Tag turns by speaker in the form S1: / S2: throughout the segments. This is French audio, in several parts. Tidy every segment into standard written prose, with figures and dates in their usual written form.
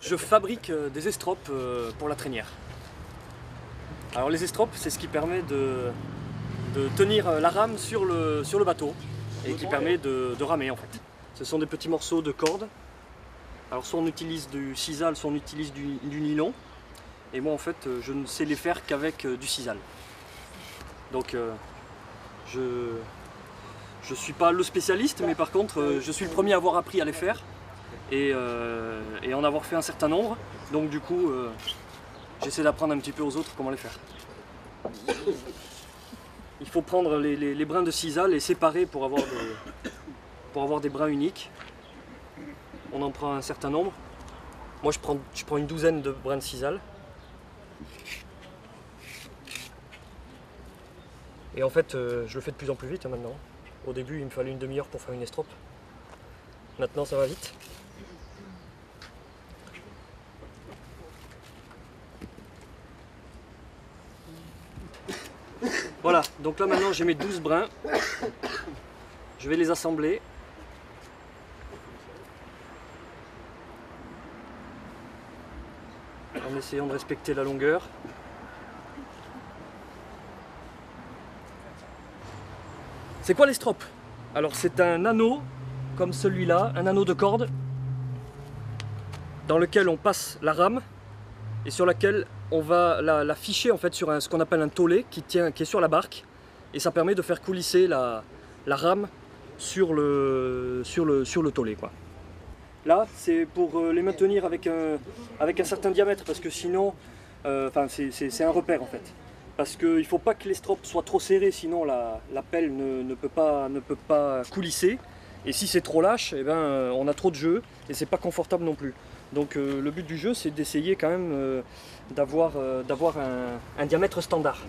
S1: je fabrique des estropes pour la traînière. Alors les estropes, c'est ce qui permet de tenir la rame sur le bateau et qui permet de ramer en fait. Ce sont des petits morceaux de corde. Alors soit on utilise du sisal, soit on utilise du nylon. Et moi en fait, je ne sais les faire qu'avec du sisal. Donc je ne suis pas le spécialiste, mais par contre je suis le premier à avoir appris à les faire et en avoir fait un certain nombre. Donc du coup, j'essaie d'apprendre un petit peu aux autres comment les faire. Il faut prendre les brins de sisal et séparer pour avoir des brins uniques. On en prend un certain nombre. Moi je prends une douzaine de brins de sisal. Et en fait, je le fais de plus en plus vite maintenant. Au début, il me fallait une demi-heure pour faire une estrope. Maintenant, ça va vite. Voilà, donc là maintenant j'ai mes 12 brins. Je vais les assembler. En essayant de respecter la longueur. C'est quoi l'estrope? Alors c'est un anneau comme celui-là, un anneau de corde dans lequel on passe la rame et sur laquelle on va la ficher en fait sur ce qu'on appelle un taulet qui est sur la barque, et ça permet de faire coulisser la rame sur le taulet, quoi. Là c'est pour les maintenir avec un certain diamètre, parce que sinon c'est un repère en fait. Parce qu'il ne faut pas que l'estrope soit trop serrée, sinon la pelle ne peut pas coulisser. Et si c'est trop lâche, eh ben, on a trop de jeu et c'est pas confortable non plus. Donc le but du jeu, c'est d'essayer quand même d'avoir un diamètre standard.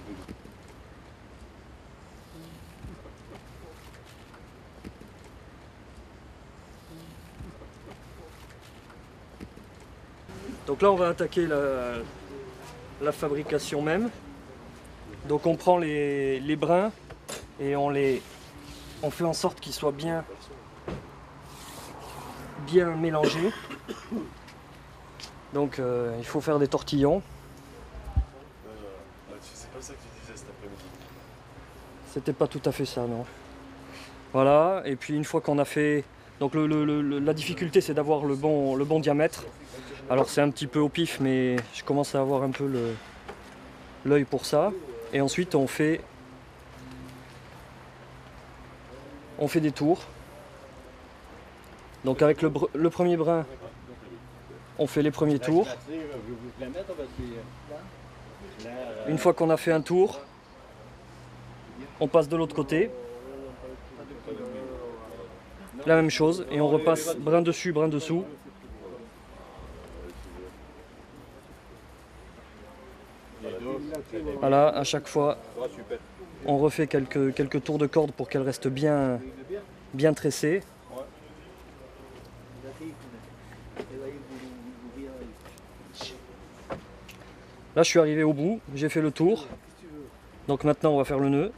S1: Donc là, on va attaquer la fabrication même. Donc on prend les brins et on fait en sorte qu'ils soient bien mélangés. Donc il faut faire des tortillons.
S2: C'est pas ça que tu disais cet après-midi.
S1: C'était pas tout à fait ça, non. Voilà, et puis une fois qu'on a fait... Donc la difficulté, c'est d'avoir le bon diamètre. Alors c'est un petit peu au pif, mais je commence à avoir un peu l'œil pour ça. Et ensuite on fait des tours. Donc avec le premier brin, on fait les premiers tours. Une fois qu'on a fait un tour, on passe de l'autre côté. La même chose, et on repasse brin dessus, brin dessous. Voilà, à chaque fois, on refait quelques tours de corde pour qu'elle reste bien tressée. Là, je suis arrivé au bout, j'ai fait le tour. Donc maintenant, on va faire le nœud.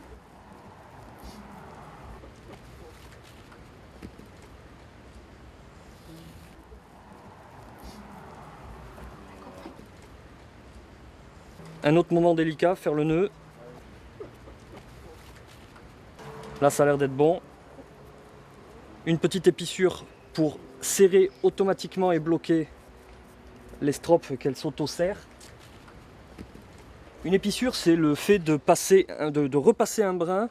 S1: Un autre moment délicat, faire le nœud. Là, ça a l'air d'être bon. Une petite épissure pour serrer automatiquement et bloquer les stropes, qu'elles s'auto-serrent. Une épissure, c'est le fait de repasser un brin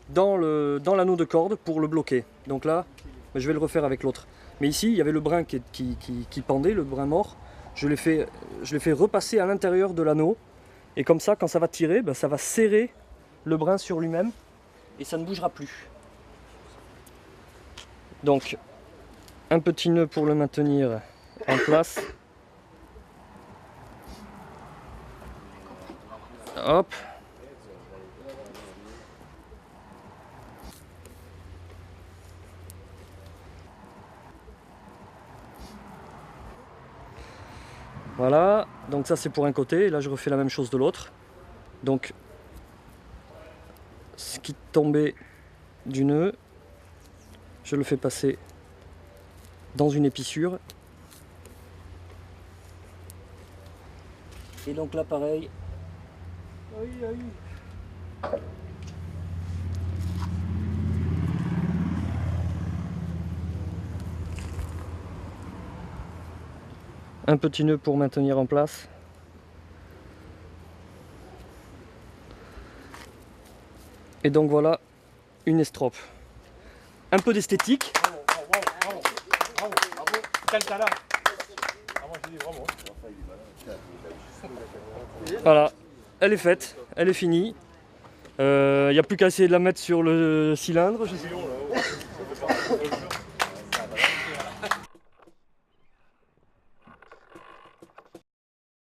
S1: dans l'anneau de corde pour le bloquer. Donc là, je vais le refaire avec l'autre. Mais ici, il y avait le brin qui pendait, le brin mort. Je l'ai fait repasser à l'intérieur de l'anneau. Et comme ça, quand ça va tirer, ça va serrer le brin sur lui-même et ça ne bougera plus. Donc, un petit nœud pour le maintenir en place. Hop. Voilà, donc ça c'est pour un côté, et là je refais la même chose de l'autre. Donc, ce qui tombait du nœud, je le fais passer dans une épissure. Et donc là pareil. Un petit nœud pour maintenir en place. Et donc voilà une estrope. Un peu d'esthétique. Voilà, elle est faite, elle est finie. Il n'y a plus qu'à essayer de la mettre sur le cylindre.